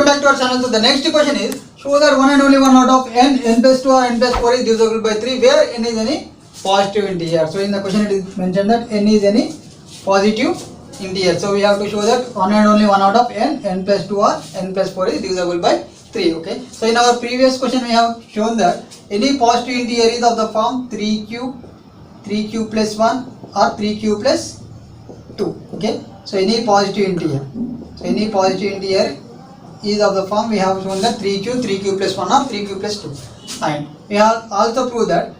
Welcome back to our channel. So the next question is, show that one and only one out of n plus 2 or n plus 4 is divisible by 3 where n is any positive integer. So in the question it is mentioned that n is any positive integer. So we have to show that one and only one out of n plus 2 or n plus 4 is divisible by 3. Okay. So in our previous question we have shown that any positive integer is of the form 3q plus 1 or 3q plus 2. Okay. So any positive integer. So any positive integer is of the form we have shown that 3q plus 1 or 3q plus 2. And we have also proved that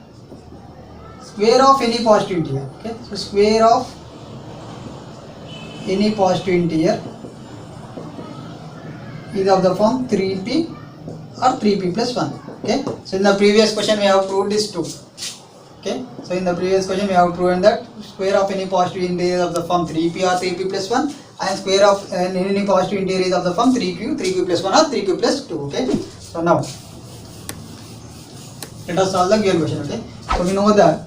square of any positive integer. Okay. So square of any positive integer is of the form 3p or 3p plus 1. Okay. So in the previous question we have proved this too. Okay. So in the previous question we have proven that square of any positive integer is of the form 3p or 3p plus 1 and square of any positive integer is of the form 3q plus 1 or 3q plus 2. Okay. So now let us solve the given question. Okay. So we know that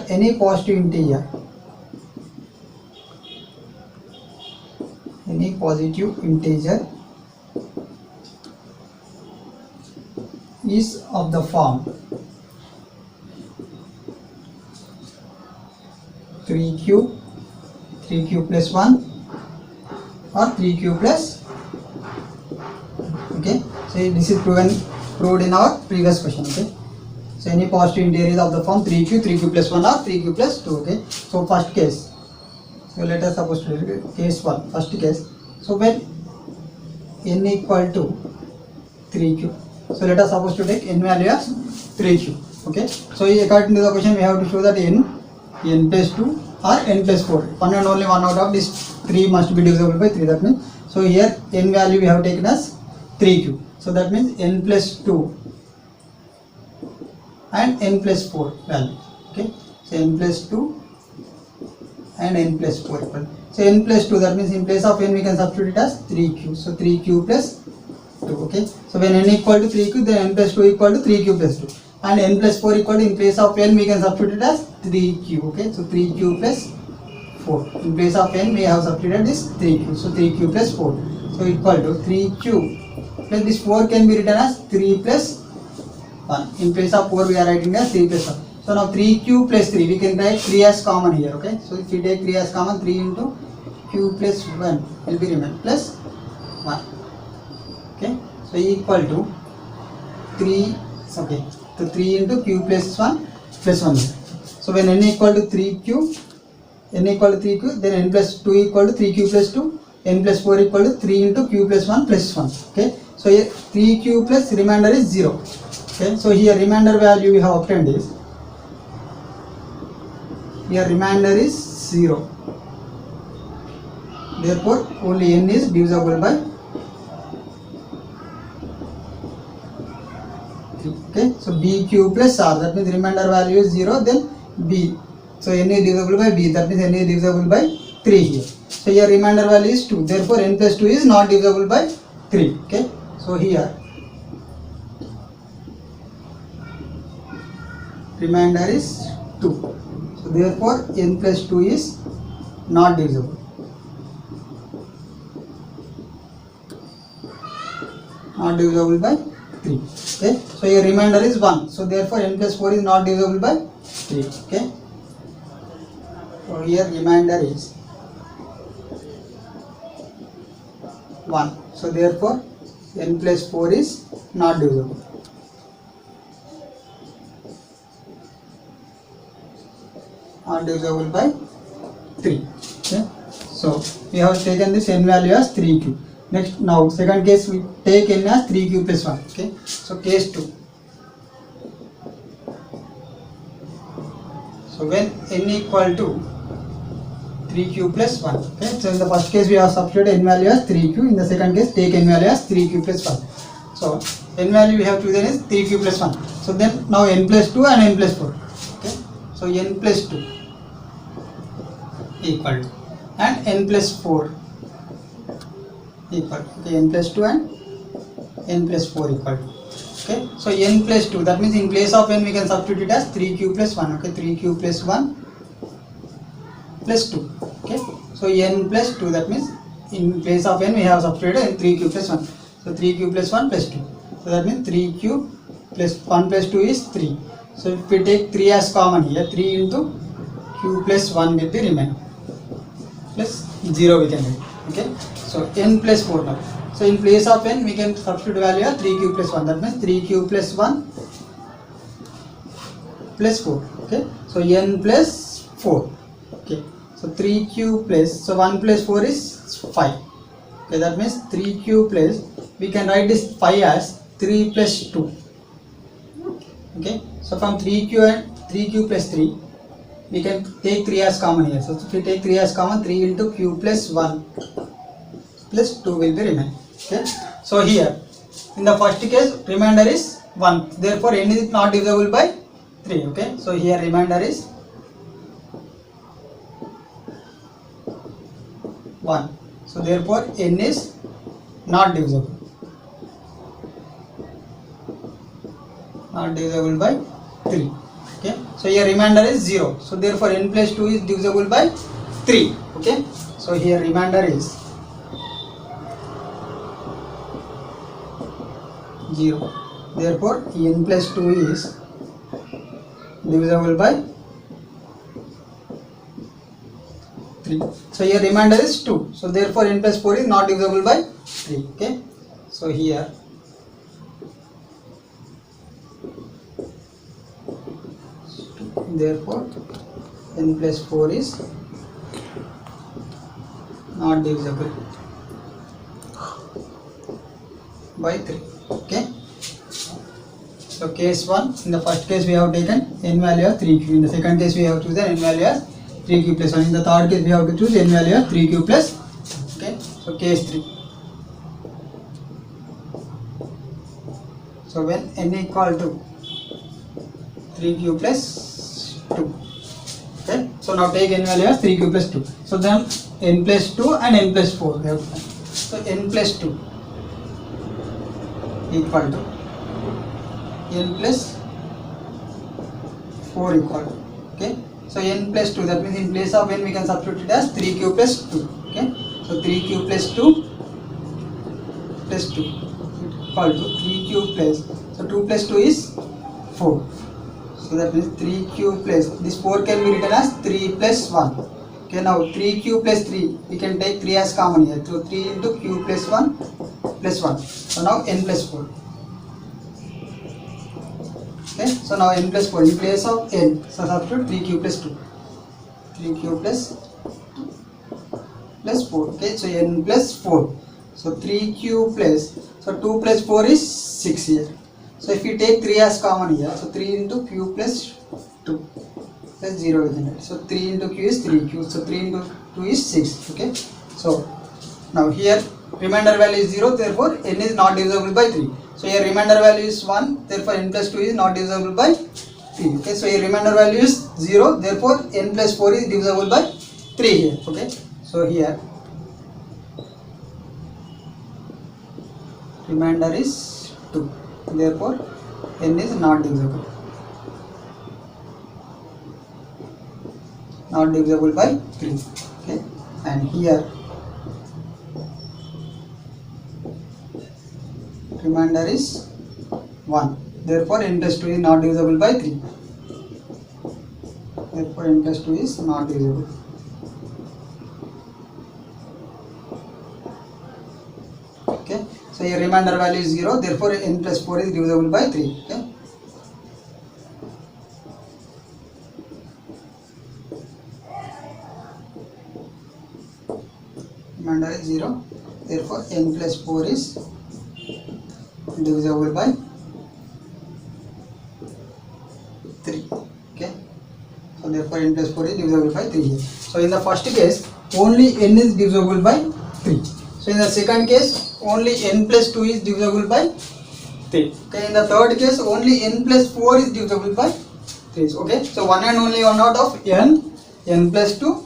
any positive integer is of the form 3q plus 1 or 3q plus. Okay. So this is proved in our previous question. Okay. So any positive integer is of the form 3q plus 1 or 3q plus 2. Okay. So first case. So let us suppose to take case 1. First case. So when n equal to 3q. So let us suppose to take n value as 3q. Okay. So according to the question we have to show that n plus 2 or n plus 4. One and only one out of this 3 must be divisible by 3. That means, so here n value we have taken as 3q. So that means n plus 2 and n plus 4 value. Okay. So n plus 2 and n plus 4 equal. So n plus 2, that means in place of n we can substitute it as 3q. So 3q plus 2. Okay. So when n equal to 3q, then n plus 2 equal to 3q plus 2. And n plus 4 equal to, in place of n we can substitute it as 3q. Okay. So 3q plus 4. In place of n we have substituted this 3q. So 3q plus 4. So equal to 3q plus this 4 can be written as 3 plus 1. In place of 4 we are writing as 3 plus 1. So now 3q plus 3 we can write 3 as common here. Okay. So if we take 3 as common, 3 into q plus 1 will be remain plus 1. Okay. So equal to 3. Okay. So 3 into q plus 1 plus 1. So when n equal to 3q, then n plus 2 equal to 3q plus 2, n plus 4 equal to 3 into q plus 1 plus 1. Okay. So here 3q plus remainder is 0. Okay. So here remainder value we have obtained is, here remainder is 0. Therefore only n is divisible by 3. Okay. So bq plus r, that means remainder value is 0, then b. So n is divisible by b, that means n is divisible by 3 here. So here remainder value is 2, therefore n plus 2 is not divisible by 3. Okay. So here remainder is 2. So therefore n plus 2 is not divisible. Not divisible by 3. Okay. So your remainder is 1. So therefore n plus 4 is not divisible by 3. Okay. So here remainder is 1. So therefore n plus 4 is not divisible. Not divisible by 3. Okay. So we have taken this n value as 3q. Next, now second case we take n as 3q plus 1. Okay. So case 2. So when n equal to 3q plus 1. Okay. So in the first case we have substituted n value as 3q. In the second case take n value as 3q plus 1. So n value we have chosen is 3q plus 1. So then now n plus 2 and n plus 4. Okay. So n plus 2 equal to, and n plus 4 equal. Okay. N plus 2 and n plus 4 equal to. Okay. So n plus 2, that means in place of n we can substitute it as 3q plus 1. Okay. 3q plus 1 plus 2. Okay. So n plus 2, that means in place of n we have substituted in 3q plus 1. So 3q plus 1 plus 2. So that means 3q plus 1 plus 2 is 3. So if we take 3 as common here, 3 into q plus 1 will be remain. Plus 0 we can write. Okay. So n plus 4 now. So in place of n we can substitute value of 3q plus 1. That means 3q plus 1 plus 4. Okay. So n plus 4. Okay. So 3q plus, so 1 plus 4 is 5. Okay, that means 3q plus, we can write this 5 as 3 plus 2. Okay, so from 3q and 3q plus 3, we can take 3 as common here. So if we take 3 as common, 3 into q plus 1 plus 2 will be remain. Okay, so here in the first case remainder is 1, therefore n is not divisible by 3. Okay, so here remainder is 1. So therefore n is not divisible. Not divisible by 3. Okay. So here remainder is 0. So therefore n plus 2 is divisible by 3. Okay. So here remainder is 0. Therefore n plus 2 is divisible by 3. So here remainder is 2. So therefore n plus 4 is not divisible by 3. Okay. So here therefore n plus 4 is not divisible by 3. Okay. So case 1, in the first case we have taken n value of 3q. In the second case we have chosen n value of 3q plus 1. In the third case we have to choose n value of 3q plus 1. Okay. So case 3. So when n equal to 3q plus 2. Okay. So now take n value as 3q plus 2. So then n plus 2 and n plus 4 we have to find. So n plus 2 equal to n plus 4 equal to. Okay. So n plus 2, that means in place of n we can substitute it as 3q plus 2. Okay. So 3q plus 2 plus 2 equal to 3q plus, so 2 plus 2 is 4. So that means 3q plus, this 4 can be written as 3 plus 1. Okay, now 3q plus 3, we can take 3 as common here. So 3 into q plus 1 plus 1. So now n plus 4. Okay, so now n plus 4 in place of n. So substitute 3q plus 2. 3q plus 4. Okay, so n plus 4. So 3q plus, so 2 plus 4 is 6 here. So if we take 3 as common here, so 3 into q plus 2 plus 0 within it. So 3 into q is 3q. So 3 into 2 is 6. Okay. So now here remainder value is 0, therefore n is not divisible by 3. So here remainder value is 1, therefore n plus 2 is not divisible by 3. Okay. So here remainder value is 0, therefore n plus 4 is divisible by 3 here. Okay. So here remainder is 2. Therefore n is not divisible. Not divisible by 3. Okay. And here remainder is 1. Therefore n plus 2 is not divisible by 3. Therefore n plus 2 is not divisible. Okay. So here remainder value is 0, therefore n plus 4 is divisible by 3. Okay. Remainder is 0, therefore n plus 4 is divisible by 3. Okay. So therefore n plus 4 is divisible by 3 here. So in the first case only n is divisible by 3. So in the second case only n plus 2 is divisible by 3. Okay. In the third case only n plus 4 is divisible by 3. Okay. So one and only one out of n plus 2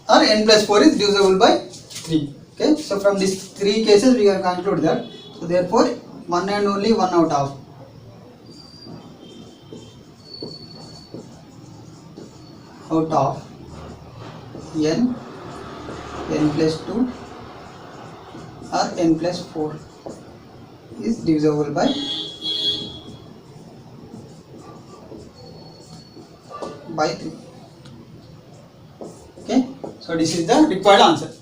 or n plus 4 is divisible by 3. Okay. So from these 3 cases we can conclude that. So therefore one and only one out of n n plus 2 or n plus 4 is divisible by 3. Okay, so this is the required answer.